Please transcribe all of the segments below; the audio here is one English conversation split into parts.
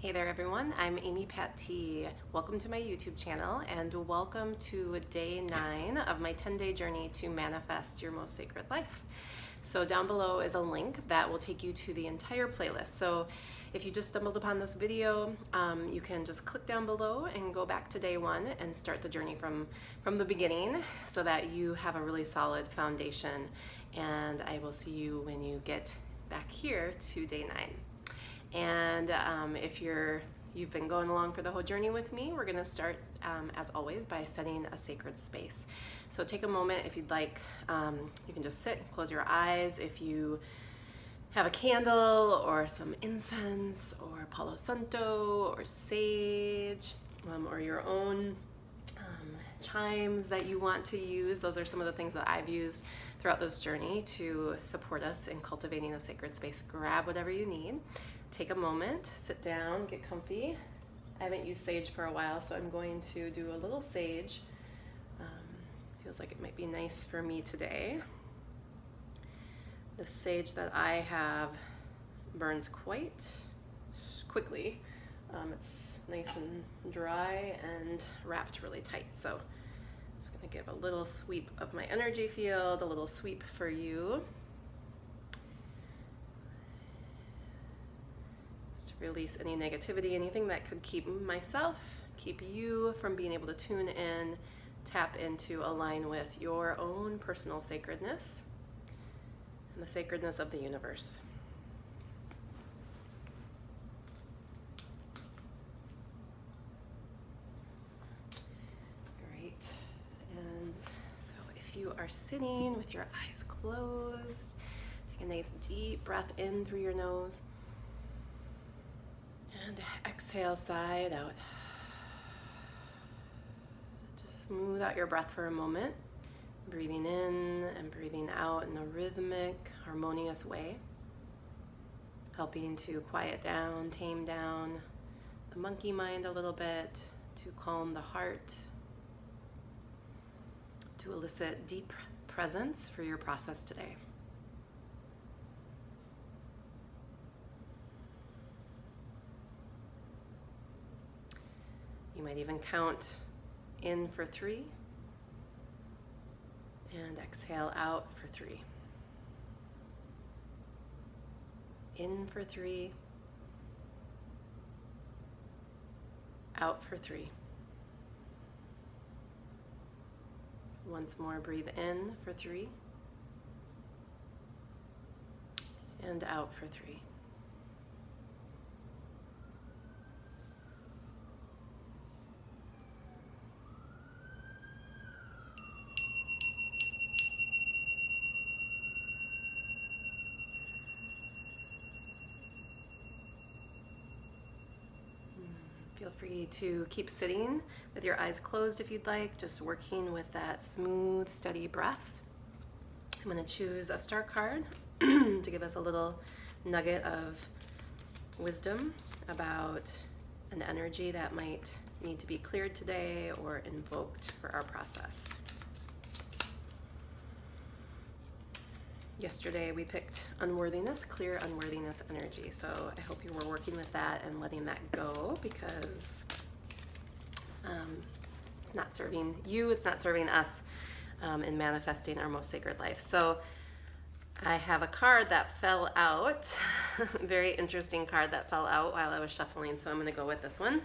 Hey there everyone, I'm Amy Patee. Welcome to my YouTube channel and welcome to day 9 of my 10-day journey to manifest your most sacred life. So down below is a link that will take you to the entire playlist. So if you just stumbled upon this video, you can just click down below and go back to day 1 and start the journey from the beginning so that you have a really solid foundation. And I will see you when you get back here to day 9. And if you've been going along for the whole journey with me, we're gonna start as always by setting a sacred space. So take a moment if you'd like. You can just sit, close your eyes. If you have a candle or some incense or Palo Santo or sage or your own chimes that you want to use. Those are some of the things that I've used throughout this journey to support us in cultivating a sacred space. Grab whatever you need. Take a moment, sit down, get comfy. I haven't used sage for a while, so I'm going to do a little sage. Feels like it might be nice for me today. The sage that I have burns quite quickly. It's nice and dry and wrapped really tight. So I'm just gonna give a little sweep of my energy field, a little sweep for you. Release any negativity, anything that could keep myself, keep you from being able to tune in, tap into, align with your own personal sacredness and the sacredness of the universe. Great. And so if you are sitting with your eyes closed, take a nice deep breath in through your nose. And exhale, side out. Just smooth out your breath for a moment. Breathing in and breathing out in a rhythmic, harmonious way. Helping to quiet down, tame down the monkey mind a little bit, to calm the heart, to elicit deep presence for your process today. You might even count in for 3 and exhale out for 3. In for 3, out for 3. Once more, breathe in for 3 and out for 3. Feel free to keep sitting with your eyes closed if you'd like, just working with that smooth, steady breath. I'm going to choose a star card to give us a little nugget of wisdom about an energy that might need to be cleared today or invoked for our process. Yesterday we picked unworthiness, clear unworthiness energy. So I hope you were working with that and letting that go, because it's not serving you, it's not serving us in manifesting our most sacred life. So I have a card that fell out, very interesting card that fell out while I was shuffling. So I'm going to go with this one,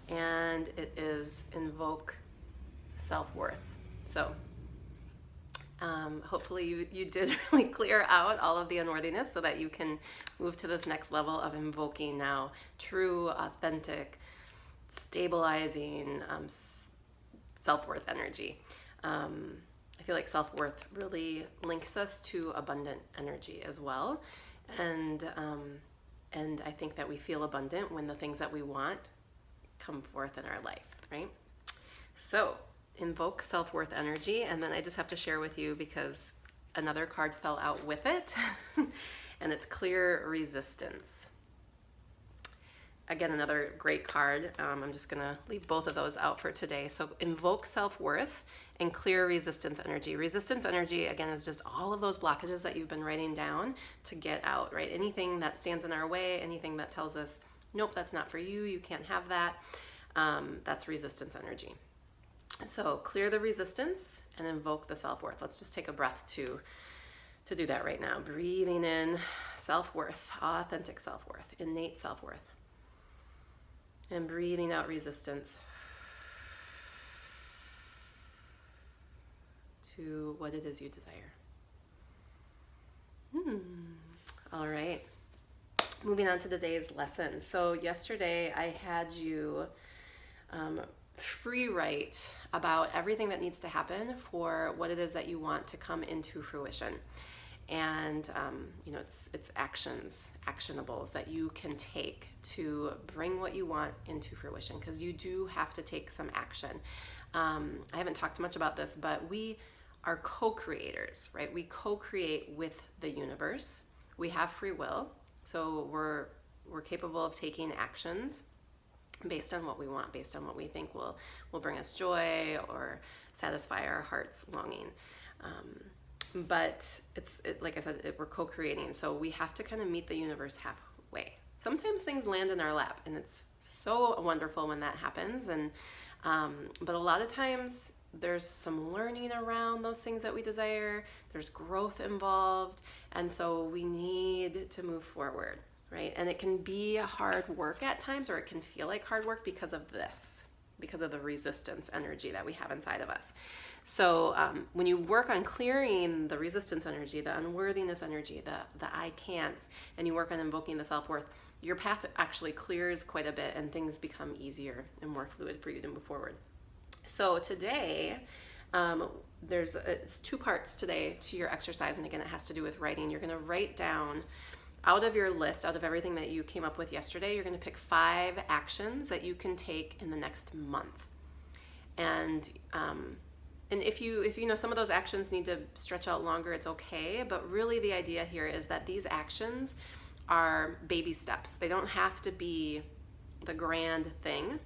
and it is invoke self-worth. So hopefully you did really clear out all of the unworthiness so that you can move to this next level of invoking now true, authentic, stabilizing self-worth energy. I feel like self-worth really links us to abundant energy as well. And I think that we feel abundant when the things that we want come forth in our life, right? So invoke self-worth energy, and then I just have to share with you because another card fell out with it and it's clear resistance. Again, another great card. I'm just gonna leave both of those out for today. So invoke self-worth and clear resistance energy. Resistance energy, again, is just all of those blockages that you've been writing down to get out, right? Anything that stands in our way, anything that tells us nope, that's not for you, you can't have that. That's resistance energy. So clear the resistance and invoke the self-worth. Let's just take a breath to do that right now. Breathing in self-worth, authentic self-worth, innate self-worth. And breathing out resistance to what it is you desire. All right. Moving on to today's lesson. So yesterday I had you free write about everything that needs to happen for what it is that you want to come into fruition. And it's actionables that you can take to bring what you want into fruition, because you do have to take some action. I haven't talked much about this, but we are co-creators, right? We co-create with the universe. We have free will, so we're capable of taking actions based on what we want, based on what we think will bring us joy or satisfy our heart's longing. But like I said, we're co-creating, so we have to kind of meet the universe halfway. Sometimes things land in our lap, and it's so wonderful when that happens. And but a lot of times there's some learning around those things that we desire. There's growth involved, and so we need to move forward, right? And it can be hard work at times, or it can feel like hard work because of the resistance energy that we have inside of us. So when you work on clearing the resistance energy, the unworthiness energy, the I can'ts, and you work on invoking the self-worth, your path actually clears quite a bit, and things become easier and more fluid for you to move forward. So today, it's 2 parts today to your exercise, and again, it has to do with writing. You're going to write down out of your list, out of everything that you came up with yesterday, you're going to pick 5 actions that you can take in the next month. And if you know some of those actions need to stretch out longer, it's okay. But really the idea here is that these actions are baby steps. They don't have to be the grand thing.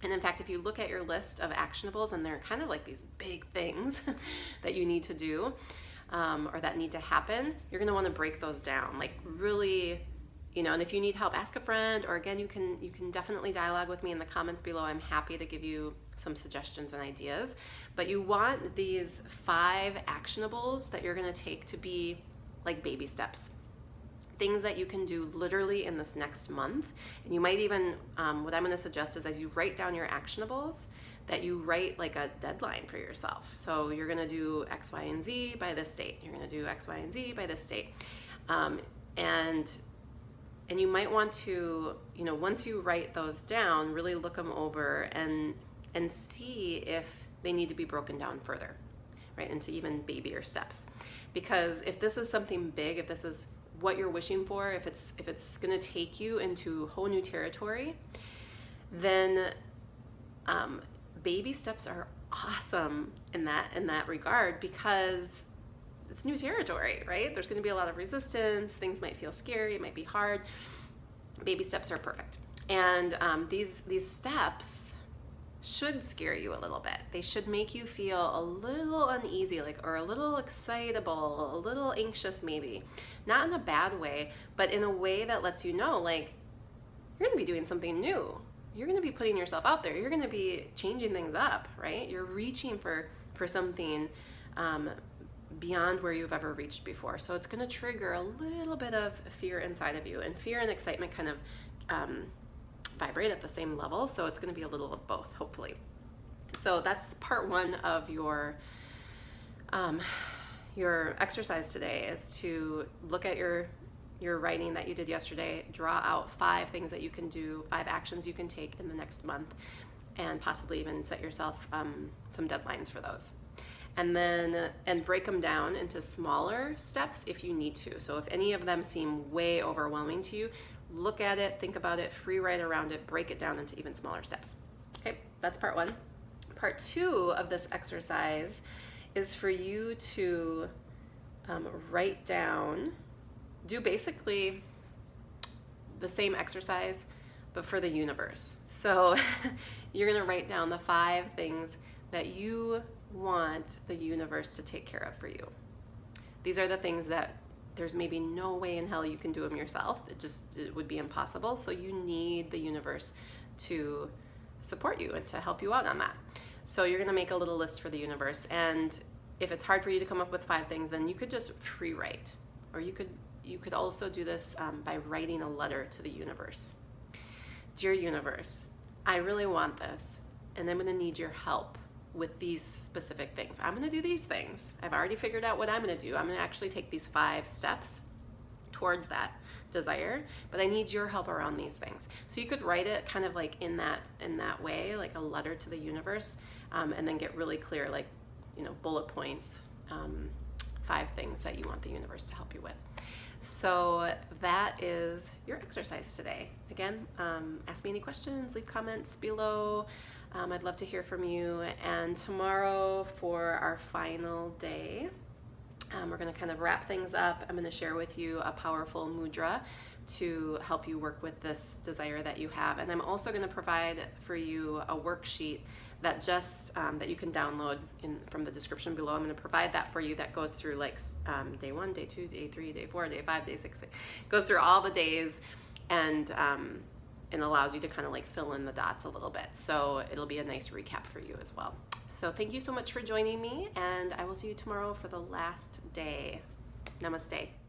And in fact, if you look at your list of actionables, and they're kind of like these big things that you need to do, or that need to happen, you're going to want to break those down. Like really, and if you need help, ask a friend, or again, you can definitely dialogue with me in the comments below. I'm happy to give you some suggestions and ideas. But you want these 5 actionables that you're going to take to be like baby steps. Things that you can do literally in this next month. And you might even, what I'm going to suggest is, as you write down your actionables, that you write like a deadline for yourself. So you're going to do X, Y, and Z by this date. You're going to do X, Y, and Z by this date. And you might want to, once you write those down, really look them over and see if they need to be broken down further, right, into even babier steps. Because if this is something big, if this is what you're wishing for, if it's going to take you into whole new territory, then baby steps are awesome in that regard, because it's new territory, right? There's going to be a lot of resistance. Things might feel scary. It might be hard. Baby steps are perfect. And these steps should scare you a little bit. They should make you feel a little uneasy, or a little excitable, a little anxious maybe. Not in a bad way, but in a way that lets you know, like, you're going to be doing something new. You're going to be putting yourself out there. You're going to be changing things up, right? You're reaching for something beyond where you've ever reached before. So it's going to trigger a little bit of fear inside of you, and fear and excitement kind of vibrate at the same level. So it's going to be a little of both, hopefully. So that's part 1 of your exercise today, is to look at your writing that you did yesterday, draw out 5 things that you can do, 5 actions you can take in the next month, and possibly even set yourself some deadlines for those. And then break them down into smaller steps if you need to. So if any of them seem way overwhelming to you, look at it, think about it, free write around it, break it down into even smaller steps. Okay, that's part 1. Part 2 of this exercise is for you to write down, do basically the same exercise, but for the universe. So you're going to write down the 5 things that you want the universe to take care of for you. These are the things that there's maybe no way in hell you can do them yourself. It would be impossible. So you need the universe to support you and to help you out on that. So you're going to make a little list for the universe, and if it's hard for you to come up with 5 things, then you could just pre-write, or you could also do this by writing a letter to the universe. Dear universe, I really want this, and I'm going to need your help with these specific things. I'm going to do these things. I've already figured out what I'm going to do. I'm going to actually take these 5 steps towards that desire, but I need your help around these things. So you could write it kind of like in that way, like a letter to the universe, and then get really clear, like, bullet points, 5 things that you want the universe to help you with. So that is your exercise today. Again, ask me any questions, leave comments below. I'd love to hear from you. And tomorrow, for our final day, we're going to kind of wrap things up. I'm going to share with you a powerful mudra to help you work with this desire that you have. And I'm also going to provide for you a worksheet that that you can download from the description below. I'm going to provide that for you, that goes through like day 1, day 2, day 3, day 4, day 5, day 6. It goes through all the days, and allows you to kind of like fill in the dots a little bit. So it'll be a nice recap for you as well. So thank you so much for joining me, and I will see you tomorrow for the last day. Namaste.